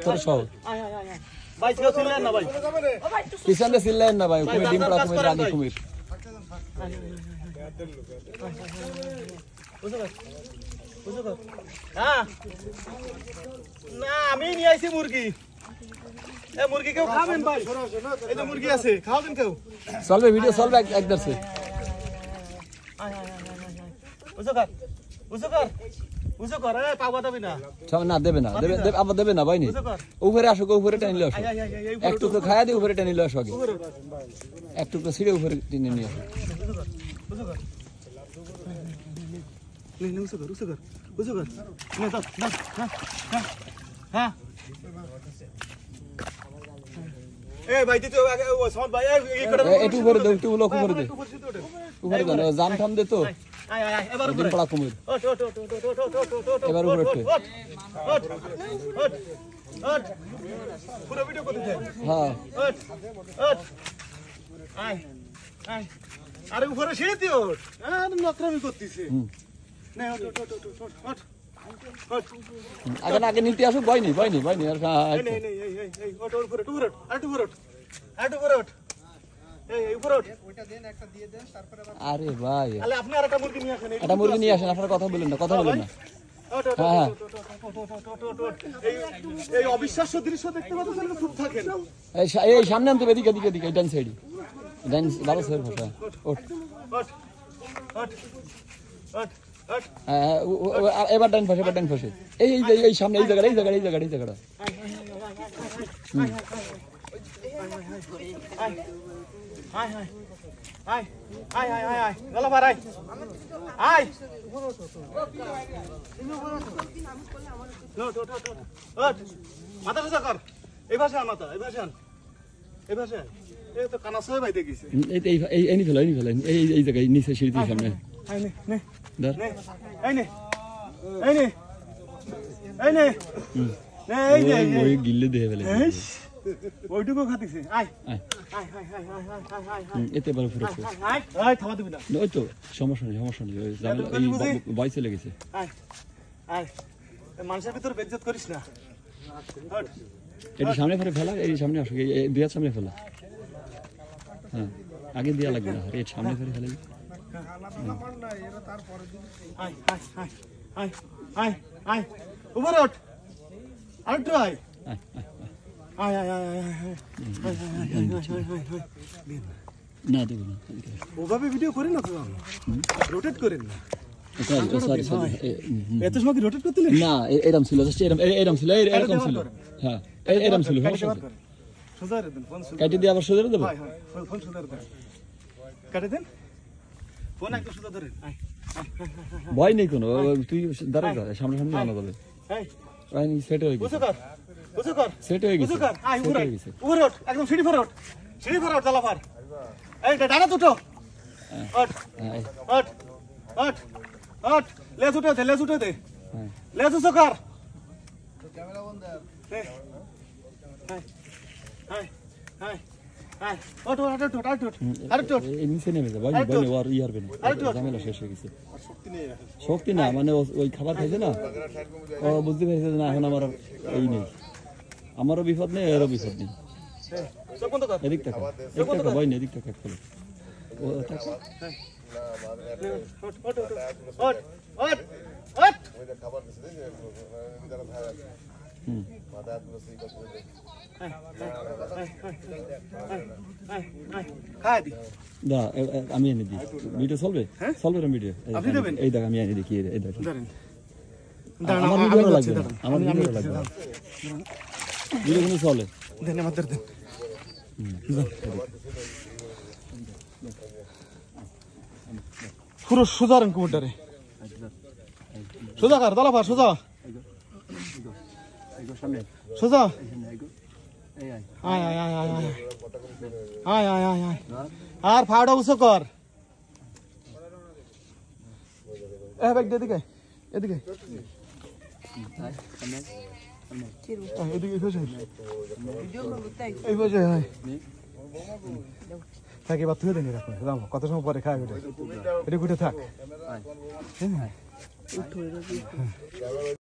তোর সহ পিছনে ছিলেন না ভাই কুমির ডিম পড়া কুমির রানী কুমির না আমি নিয়ে আইছি মুরগি মুরগি কেউ খাবেন ভাই এই তো মুরগি আছে খাওয়াবেন কেউ চলবে ভিডিও চলবে একদরছে না দেবে না আবার দেবে না ভাইনি উপরে আসো উপরে টেনে আসো একটু তো খায়া দিয়ে উপরে টেনে আসো আগে একটু তো ছিঁড়ে উপরে টেনে নিয়ে আসো একটু উপরে দে একটু লোক উপরে দে উপরে দে জাম থাম দে তো ডিম পড়া কুমির এবার উপরে উঠে পুরো ভিডিও করতে হ্যাঁ আরে উপরে সিঁড়ি দিও নকরামি করতেছে আগে না আগে নিতে আসো বয়নি আর আরে ভাই আপনি আরেকটা মুরগি নিয়ে আসেন একটা মুরগি নিয়ে আসেন আপনারা কথা বলেন না হ্যাঁ এই অবিশ্বাস্য দৃশ্য দেখতে পাচ্ছেন চুপ থাকেন এই সামনে আনতে এদিকে ডান সাইডে ডান ভালো স্যার ভাষা ওঠ এবার ডান পাশে এই সামনে এই জায়গাটা মাথা সোজা কর এই ভাষা মাথা এই ভাষা এই তো কানা সবাই বাইতে গেছে এই নি ফেলা এই জায়গায় নিচে সিঁড়ির সামনে গিল্লে দিয়ে ফেলে ওইটুকু খাতিছে এতে বড় ফুরো থামা দিবি না ওই তো সমস্যা নেই ভয় চলে গেছে মানুষের ভিতর বেজ্জত করিস না এটি সামনে ফেলা এই সামনে আসো দুই হাত সামনে ফেলা হ্যাঁ আগে দেওয়া লাগবে না এর সামনে ফেলে উপরে ওঠ আরেকটু না দেবো না ওভাবে ভিডিও করেন না তো রোটেট করেন না এত সময় রোটেট করতেলেন না এরকম ছিল হ্যাঁ এরকম ছিল কেটে দিয়ে আবার সোজা দেবো কেটে দেন ফোন একটা সোজা ধরেন ভয় নেই কোনো তুই দাঁড়া সামনে আনা যাবে সেট হয়ে গেছে সেট হয়ে গেছে উপরে ওঠ একদম সিঁড়ি ফেরত দালাফার এই ডানা দুটো ওঠ লেজ উঠে দে লেজ উঁচু কর শক্তি না মানে ওই খাবার খাইছে না ও বুঝতে পেরেছে না এখন আমার এই নেই আমারও বিপদ নেই এরও বিপদ নেই এদিক টাকা ভয় নেই এদিক টাকা আমি এনে দিই ভিডিও চলবে ভিডিও এই দেখ আমি এনে দেখি এই দেখ আমার ভিডিও লাগবে ভিডিও কিন্তু চলে পুরো সোজা রান কুমুরটারে সোজা কর দালাফার সোজা আর ফাড়া উঁচু কর এদিকে এদিকে থাক এবার তুই দেনি রাখুন কত সময় পরে খায় এটা গুটে থাক